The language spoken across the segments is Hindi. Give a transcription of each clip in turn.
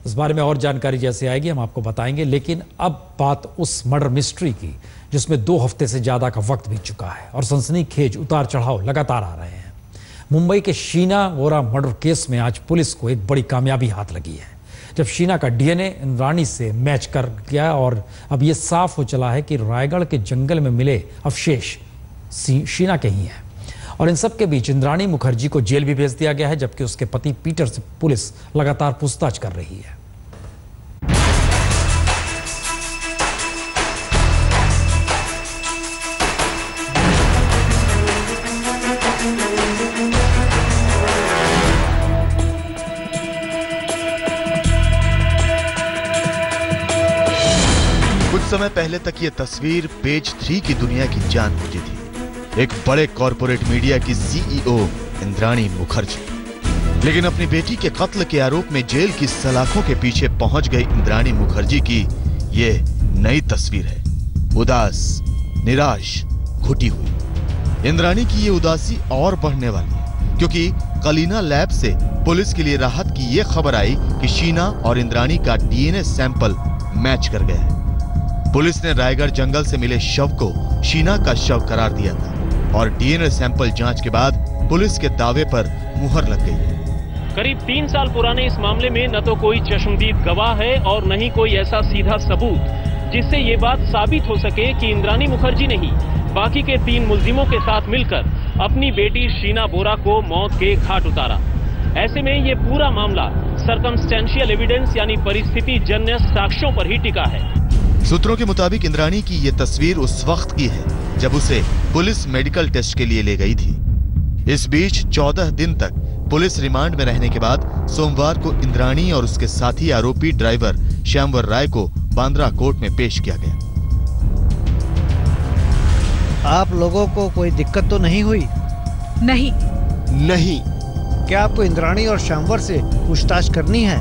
इस बारे में और जानकारी जैसे आएगी हम आपको बताएंगे, लेकिन अब बात उस मर्डर मिस्ट्री की जिसमें 2 हफ्ते से ज्यादा का वक्त बीत चुका है और सनसनीखेज उतार चढ़ाव लगातार आ रहे हैं। मुंबई के शीना बोरा मर्डर केस में आज पुलिस को एक बड़ी कामयाबी हाथ लगी है, जब शीना का डीएनए इंद्राणी से मैच कर गया और अब यह साफ हो चला है कि रायगढ़ के जंगल में मिले अवशेष शीना के ही हैं। और इन सब के बीच इंद्राणी मुखर्जी को जेल भी भेज दिया गया है, जबकि उसके पति पीटर से पुलिस लगातार पूछताछ कर रही है। कुछ समय पहले तक ये तस्वीर पेज 3 की दुनिया की जान बुझी थी। एक बड़े कॉरपोरेट मीडिया की सीईओ इंद्राणी मुखर्जी, लेकिन अपनी बेटी के कत्ल के आरोप में जेल की सलाखों के पीछे पहुंच गई इंद्राणी मुखर्जी की ये नई तस्वीर है। उदास, निराश, घुटी हुई। इंद्राणी की ये उदासी और बढ़ने वाली है, क्योंकि कलीना लैब से पुलिस के लिए राहत की ये खबर आई कि शीना और इंद्राणी का डीएनए सैंपल मैच कर गया है। पुलिस ने रायगढ़ जंगल से मिले शव को शीना का शव करार दिया था और डीएनए सैंपल जांच के बाद पुलिस के दावे पर मुहर लग गई है। करीब 3 साल पुराने इस मामले में न तो कोई चश्मदीद गवाह है और न ही कोई ऐसा सीधा सबूत जिससे ये बात साबित हो सके कि इंद्राणी मुखर्जी ने ही बाकी के 3 मुल्जिमों के साथ मिलकर अपनी बेटी शीना बोरा को मौत के घाट उतारा। ऐसे में ये पूरा मामला सर्कमस्टेंशियल एविडेंस यानी परिस्थिति जन्य साक्ष्यों पर ही टिका है। सूत्रों के मुताबिक इंद्राणी की ये तस्वीर उस वक्त की है जब उसे पुलिस मेडिकल टेस्ट के लिए ले गई थी। इस बीच 14 दिन तक पुलिस रिमांड में रहने के बाद सोमवार को इंद्राणी और उसके साथी आरोपी ड्राइवर श्यामवर राय को बांद्रा कोर्ट में पेश किया गया। आप लोगों को कोई दिक्कत तो नहीं हुई? नहीं। क्या आपको इंद्राणी और श्यामवर से पूछताछ करनी है?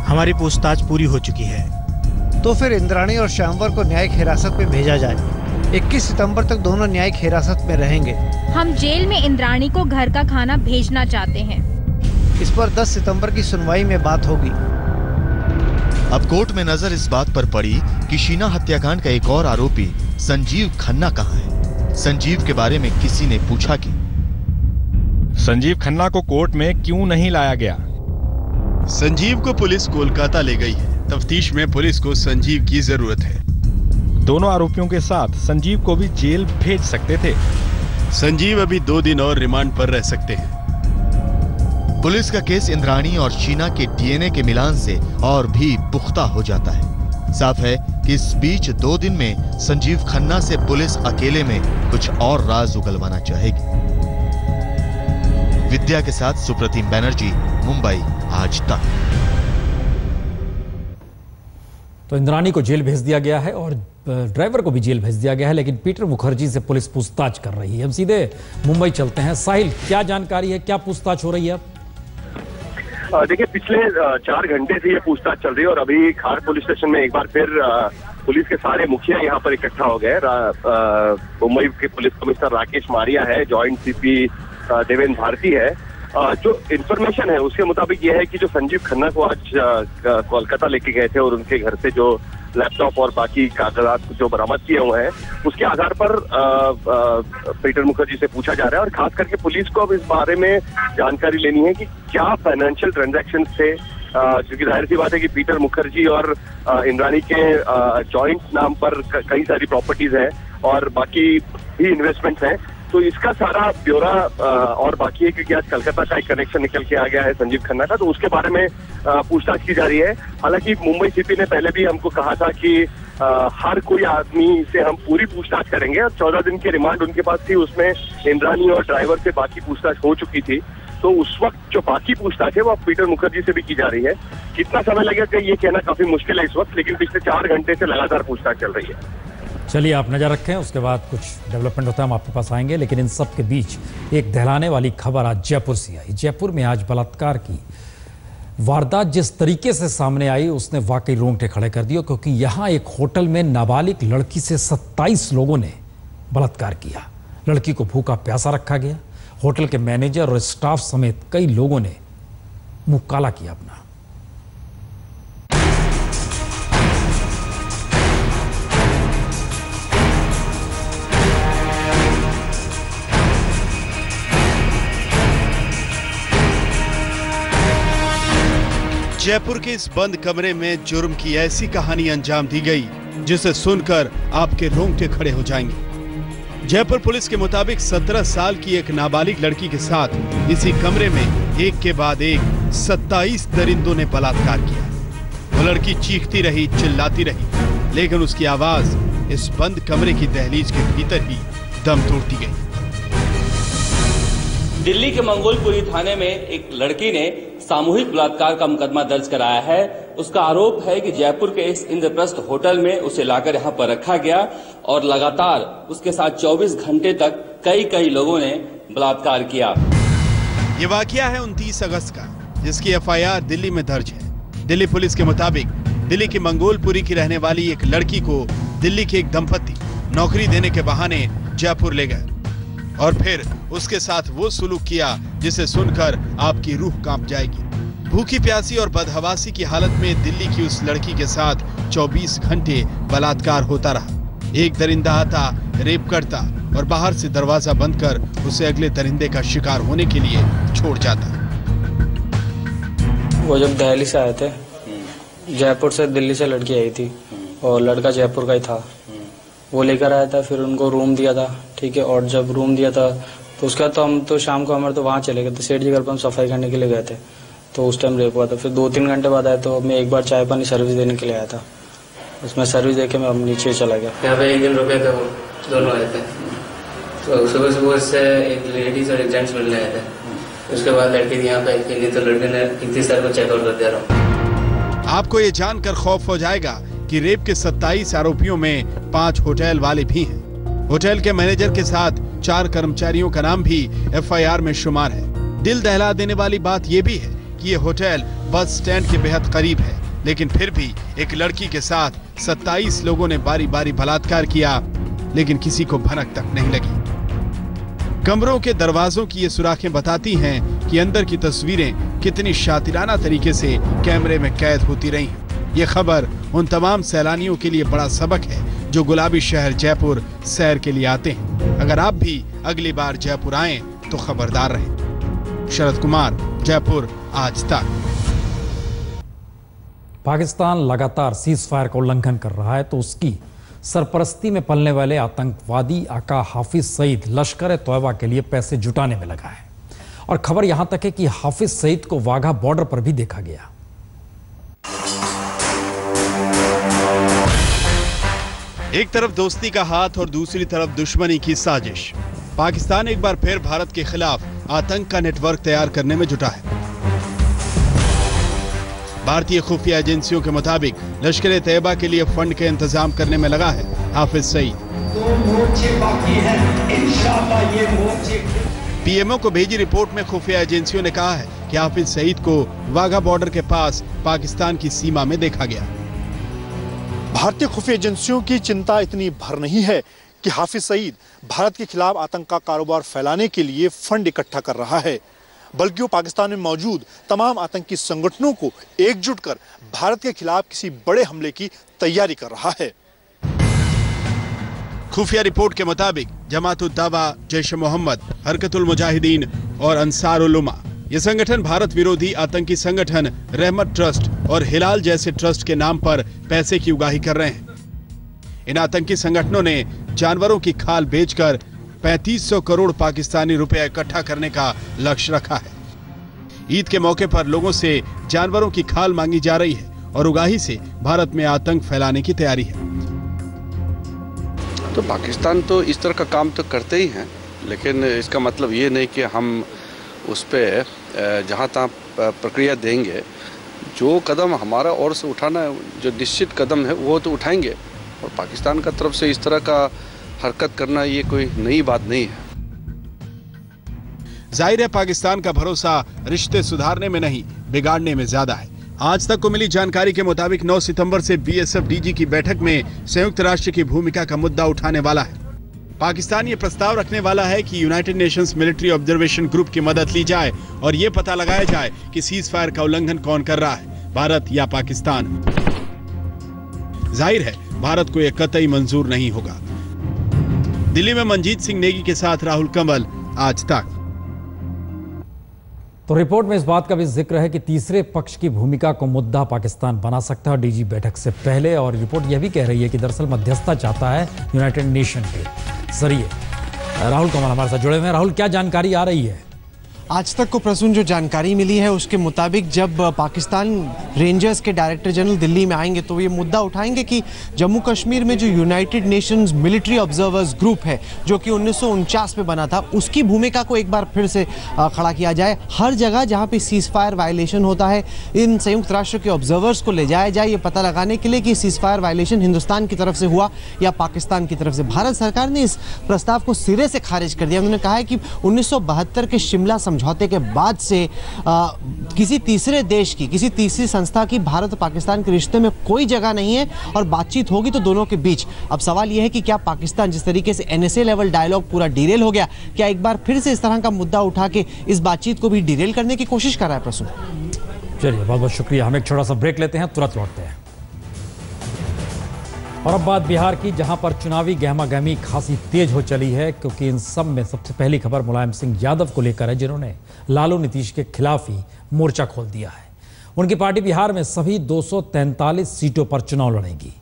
हमारी पूछताछ पूरी हो चुकी है। तो फिर इंद्राणी और श्यामवर को न्यायिक हिरासत में भेजा जाए। 21 सितंबर तक दोनों न्यायिक हिरासत में रहेंगे। हम जेल में इंद्राणी को घर का खाना भेजना चाहते हैं। इस पर 10 सितंबर की सुनवाई में बात होगी। अब कोर्ट में नजर इस बात पर पड़ी कि शीना हत्याकांड का एक और आरोपी संजीव खन्ना कहाँ है। संजीव के बारे में किसी ने पूछा कि संजीव खन्ना को कोर्ट में क्यों नहीं लाया गया? संजीव को पुलिस कोलकाता ले गई है। तफ्तीश में पुलिस को संजीव की जरूरत है। दोनों आरोपियों के साथ संजीव को भी जेल भेज सकते थे। संजीव अभी 2 दिन और रिमांड पर रह सकते हैं। पुलिस का केस इंद्राणी और शीना के डीएनए के मिलान से और भी पुख्ता हो जाता है। साफ है कि इस बीच 2 दिन में संजीव खन्ना से पुलिस अकेले में कुछ और राज उगलवाना चाहेगी। विद्या के साथ सुप्रतिम बैनर्जी, मुंबई आज तक। तो इंद्राणी को जेल भेज दिया गया है और ड्राइवर को भी जेल भेज दिया गया है, लेकिन पीटर मुखर्जी से पुलिस पूछताछ कर रही है। हम सीधे मुंबई चलते हैं। साहिल, क्या जानकारी है, क्या पूछताछ हो रही है? देखिए, पिछले 4 घंटे से ये पूछताछ चल रही है और अभी खार पुलिस स्टेशन में एक बार फिर पुलिस के सारे मुखिया यहाँ पर इकट्ठा हो गए। मुंबई के पुलिस कमिश्नर राकेश मारिया है, जॉइंट सीपी देवेंद्र भारती है। जो इन्फॉर्मेशन है उसके मुताबिक ये है कि जो संजीव खन्ना को आज कोलकाता लेके गए थे और उनके घर से जो लैपटॉप और बाकी कागजात जो बरामद किए हुए हैं उसके आधार पर पीटर मुखर्जी से पूछा जा रहा है और खास करके पुलिस को अब इस बारे में जानकारी लेनी है कि क्या फाइनेंशियल ट्रांजैक्शन थे, क्योंकि जाहिर सी बात है कि पीटर मुखर्जी और इंद्राणी के जॉइंट नाम पर कई सारी प्रॉपर्टीज हैं और बाकी भी इन्वेस्टमेंट्स हैं। तो इसका सारा ब्यौरा और बाकी है, क्योंकि आज कलकत्ता का एक कनेक्शन निकल के आ गया है संजीव खन्ना का, तो उसके बारे में पूछताछ की जा रही है। हालांकि मुंबई सीपी ने पहले भी हमको कहा था कि हर कोई आदमी से हम पूरी पूछताछ करेंगे और 14 दिन की रिमांड उनके पास थी, उसमें इंद्राणी और ड्राइवर से बाकी पूछताछ हो चुकी थी। तो उस वक्त जो बाकी पूछताछ है वो पीटर मुखर्जी से भी की जा रही है। कितना समय लगेगा ये कहना काफी मुश्किल है इस वक्त, लेकिन पिछले 4 घंटे से लगातार पूछताछ चल रही है। चलिए, आप नजर रखें, उसके बाद कुछ डेवलपमेंट होता है हम आपके पास आएंगे। लेकिन इन सब के बीच एक दहलाने वाली खबर आज जयपुर से आई। जयपुर में आज बलात्कार की वारदात जिस तरीके से सामने आई उसने वाकई रोंगटे खड़े कर दिए, क्योंकि यहां एक होटल में नाबालिग लड़की से 27 लोगों ने बलात्कार किया। लड़की को भूखा प्यासा रखा गया। होटल के मैनेजर और स्टाफ समेत कई लोगों ने मुंह काला किया अपना। जयपुर के इस बंद कमरे में जुर्म की ऐसी कहानी अंजाम दी गई जिसे सुनकर आपके रोंगटे खड़े हो जाएंगे। जयपुर पुलिस के मुताबिक 17 साल की एक नाबालिग लड़की के साथ इसी कमरे में एक के बाद एक 27 दरिंदों ने बलात्कार किया। वो लड़की चीखती रही, चिल्लाती रही, लेकिन उसकी आवाज इस बंद कमरे की दहलीज के भीतर ही दम तोड़ती गई। दिल्ली के मंगोलपुरी थाने में एक लड़की ने सामूहिक बलात्कार का मुकदमा दर्ज कराया है। उसका आरोप है कि जयपुर के इस इंद्रप्रस्थ होटल में उसे लाकर यहां पर रखा गया और लगातार उसके साथ 24 घंटे तक कई लोगों ने बलात्कार किया। ये वाकया है 29 अगस्त का, जिसकी एफआईआर दिल्ली में दर्ज है। दिल्ली पुलिस के मुताबिक दिल्ली की मंगोलपुरी की रहने वाली एक लड़की को दिल्ली के एक दंपति नौकरी देने के बहाने जयपुर ले गए और फिर उसके साथ वो सुलूक किया जिसे सुनकर आपकी रूह कांप जाएगी। भूखी प्यासी और बदहवासी की हालत में दिल्ली की उस लड़की के साथ 24 घंटे बलात्कार होता रहा। एक दरिंदा आता, रेप करता और बाहर से दरवाजा बंद कर उसे अगले दरिंदे का शिकार होने के लिए छोड़ जाता। वो जब दिल्ली से आए थे, जयपुर से दिल्ली से लड़की आई थी और लड़का जयपुर का ही था। वो लेकर आया था, फिर उनको रूम दिया था, ठीक है। और जब रूम दिया था तो उसका तो हम तो शाम को हमारे तो वहाँ चले गए थे, सेठ जी घर पर हम सफाई करने के लिए गए थे, तो उस टाइम रेप हुआ था। फिर 2-3 घंटे बाद आया तो मैं एक बार चाय पानी सर्विस देने के लिए आया था। उसमें सर्विस देके मैं नीचे चला गया। यहाँ पे एक दिन रुके थे, वो दोनों आए थे, तो सुबह से एक लेडीज और एक जेंट्स मिलने आए थे। उसके बाद लड़की थी यहाँ पे अकेली, तो लड़के ने इतनी साल को चेकआउट कर दिया। आपको ये जानकर खौफ हो जाएगा कि रेप के 27 आरोपियों में 5 होटल वाले भी हैं। होटल के मैनेजर के साथ 4 कर्मचारियों का नाम भी एफआईआर में शुमार है। दिल दहला देने वाली बात यह भी है कि ये होटल बस स्टैंड के बेहद करीब है, लेकिन फिर भी एक लड़की के साथ 27 लोगों ने बारी बारी बलात्कार किया, लेकिन किसी को भनक तक नहीं लगी। कमरों के दरवाजों की ये सुराखें बताती हैं कि अंदर की तस्वीरें कितनी शातिराना तरीके से कैमरे में कैद होती रही। ये खबर उन तमाम सैलानियों के लिए बड़ा सबक है जो गुलाबी शहर जयपुर सैर के लिए आते हैं। अगर आप भी अगली बार जयपुर आएं तो खबरदार रहें। शरद कुमार, जयपुर, आज तक। पाकिस्तान लगातार सीज फायर का उल्लंघन कर रहा है तो उसकी सरपरस्ती में पलने वाले आतंकवादी आका हाफिज सईद लश्कर तौयबा के लिए पैसे जुटाने में लगा है। और खबर यहां तक है कि हाफिज सईद को वाघा बॉर्डर पर भी देखा गया। एक तरफ दोस्ती का हाथ और दूसरी तरफ दुश्मनी की साजिश। पाकिस्तान एक बार फिर भारत के खिलाफ आतंक का नेटवर्क तैयार करने में जुटा है। भारतीय खुफिया एजेंसियों के मुताबिक लश्कर तैयबा के लिए फंड के इंतजाम करने में लगा है हाफिज सईद। पीएमओ को भेजी रिपोर्ट में खुफिया एजेंसियों ने कहा है कि हाफिज सईद को वाघा बॉर्डर के पास पाकिस्तान की सीमा में देखा गया। भारतीय खुफिया एजेंसियों की चिंता इतनी भर नहीं है कि हाफिज सईद भारत के खिलाफ आतंक का कारोबार फैलाने के लिए फंड इकट्ठा कर रहा है, बल्कि वो पाकिस्तान में मौजूद तमाम आतंकी संगठनों को एकजुट कर भारत के खिलाफ किसी बड़े हमले की तैयारी कर रहा है। खुफिया रिपोर्ट के मुताबिक जमात-उद-दावा, जैश-ए-मोहम्मद, हरकत-उल-मुजाहिदीन और अंसार-उल-उम्मा ये संगठन भारत विरोधी आतंकी संगठन रहमत ट्रस्ट और हिलाल जैसे ट्रस्ट के नाम पर पैसे की उगाही कर रहे हैं। इन आतंकी संगठनों ने जानवरों की खाल बेचकर 3500 करोड़ पाकिस्तानी रुपए इकट्ठा करने का लक्ष्य रखा है। ईद के मौके पर लोगों से जानवरों की खाल मांगी जा रही है और उगाही से भारत में आतंक फैलाने की तैयारी है। तो पाकिस्तान तो इस तरह का काम तो करते ही हैं, लेकिन इसका मतलब ये नहीं कि हम उस पर जहाँ तहाँ प्रक्रिया देंगे। जो कदम हमारा ओर से उठाना है, जो निश्चित कदम है वो तो उठाएंगे। और पाकिस्तान का तरफ से इस तरह का हरकत करना ये कोई नई बात नहीं है। जाहिर है पाकिस्तान का भरोसा रिश्ते सुधारने में नहीं बिगाड़ने में ज्यादा है। आज तक को मिली जानकारी के मुताबिक 9 सितंबर से बीएसएफ डीजी की बैठक में संयुक्त राष्ट्र की भूमिका का मुद्दा उठाने वाला है। पाकिस्तान ये प्रस्ताव रखने वाला है कि United Nations military observation group की मदद ली जाए और ये पता लगाया जाए कि सीज फायर का उल्लंघन कौन कर रहा है, भारत या पाकिस्तान। जाहिर है भारत को यह कतई मंजूर नहीं होगा। दिल्ली में मनजीत सिंह नेगी के साथ राहुल कंवल, आज तक। तो रिपोर्ट में इस बात का भी जिक्र है कि तीसरे पक्ष की भूमिका को मुद्दा पाकिस्तान बना सकता है डीजी बैठक से पहले। और रिपोर्ट यह भी कह रही है कि दरअसल मध्यस्थता चाहता है यूनाइटेड नेशन के जरिए। राहुल कमल हमारे साथ जुड़े हुए हैं। राहुल, क्या जानकारी आ रही है? आज तक को प्रसून जो जानकारी मिली है उसके मुताबिक जब पाकिस्तान रेंजर्स के डायरेक्टर जनरल दिल्ली में आएंगे तो ये मुद्दा उठाएंगे कि जम्मू कश्मीर में जो United Nations military observers group है जो कि 1949 में बना था, उसकी भूमिका को एक बार फिर से खड़ा किया जाए। हर जगह जहां पे सीज फायर वायलेशन होता है, इन संयुक्त राष्ट्र के ऑब्जर्वर्स को ले जाया जाए, ये पता लगाने के लिए कि सीज फायर वायलेशन हिंदुस्तान की तरफ से हुआ या पाकिस्तान की तरफ से। भारत सरकार ने इस प्रस्ताव को सिरे से खारिज कर दिया। उन्होंने कहा है कि 1972 के शिमला समझौते के बाद से किसी तीसरे देश की, किसी तीसरी संस्था की भारत और पाकिस्तान के रिश्ते में कोई जगह नहीं है और बातचीत होगी तो दोनों के बीच। अब सवाल यह है कि क्या पाकिस्तान जिस तरीके से एनएसए लेवल डायलॉग पूरा डिरेल हो गया, क्या एक बार फिर से इस तरह का मुद्दा उठा के इस बातचीत को भी डिरेल करने की कोशिश कर रहा है? प्रसून, चलिए बहुत बहुत शुक्रिया। हम एक छोटा सा ब्रेक लेते हैं, तुरंत लौटते हैं। और अब बात बिहार की, जहां पर चुनावी गहमागहमी खासी तेज हो चली है, क्योंकि इन सब में सबसे पहली खबर मुलायम सिंह यादव को लेकर है, जिन्होंने लालू नीतीश के खिलाफ ही मोर्चा खोल दिया है। उनकी पार्टी बिहार में सभी 243 सीटों पर चुनाव लड़ेगी।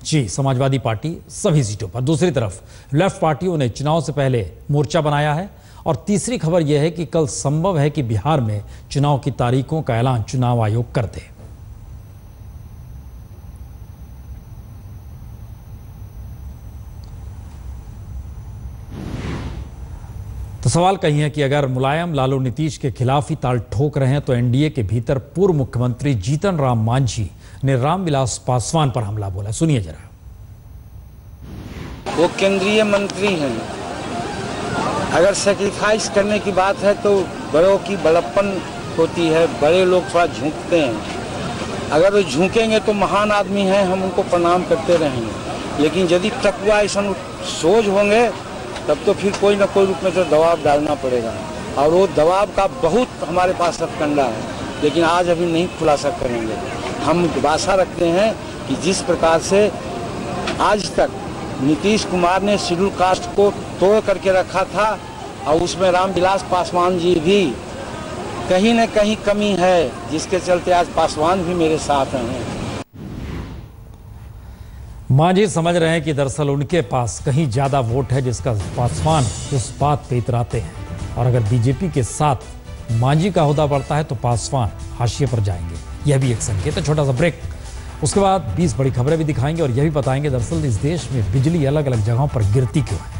जी, समाजवादी पार्टी सभी सीटों पर। दूसरी तरफ लेफ्ट पार्टियों ने चुनाव से पहले मोर्चा बनाया है। और तीसरी खबर यह है कि कल संभव है कि बिहार में चुनाव की तारीखों का ऐलान चुनाव आयोग कर दे। तो सवाल कहीं है कि अगर मुलायम लालू नीतीश के खिलाफ ही ताल ठोक रहे हैं तो एनडीए के भीतर पूर्व मुख्यमंत्री जीतन राम मांझी ने रामविलास पासवान पर हमला बोला। सुनिए जरा। वो केंद्रीय मंत्री हैं, अगर सेक्रीफाइस करने की बात है तो बड़ों की बड़प्पन होती है, बड़े लोग थोड़ा झुकते हैं। अगर वो झुकेंगे तो महान आदमी हैं, हम उनको प्रणाम करते रहेंगे। लेकिन यदि तकवा ऐसा सोच होंगे तब तो फिर कोई ना कोई रूप में तो दबाव डालना पड़ेगा। और वो दबाव का बहुत हमारे पास हथकंडा है, लेकिन आज अभी नहीं खुलासा करेंगे। हम आशा रखते हैं कि जिस प्रकार से आज तक नीतीश कुमार ने शेड्यूल कास्ट को तोड़ करके रखा था और उसमें रामविलास पासवान जी भी कहीं न कहीं कमी है, जिसके चलते आज पासवान भी मेरे साथ हैं। मांझी समझ रहे हैं कि दरअसल उनके पास कहीं ज्यादा वोट है, जिसका पासवान उस बात पे इतराते हैं। और अगर बीजेपी के साथ मांझी का ओहदा बढ़ता है तो पासवान हाशिए पर जाएंगे। यह भी एक संकेत है। छोटा सा ब्रेक, उसके बाद 20 बड़ी खबरें भी दिखाएंगे और यह भी बताएंगे दरअसल इस देश में बिजली अलग अलग जगहों पर गिरती क्यों है।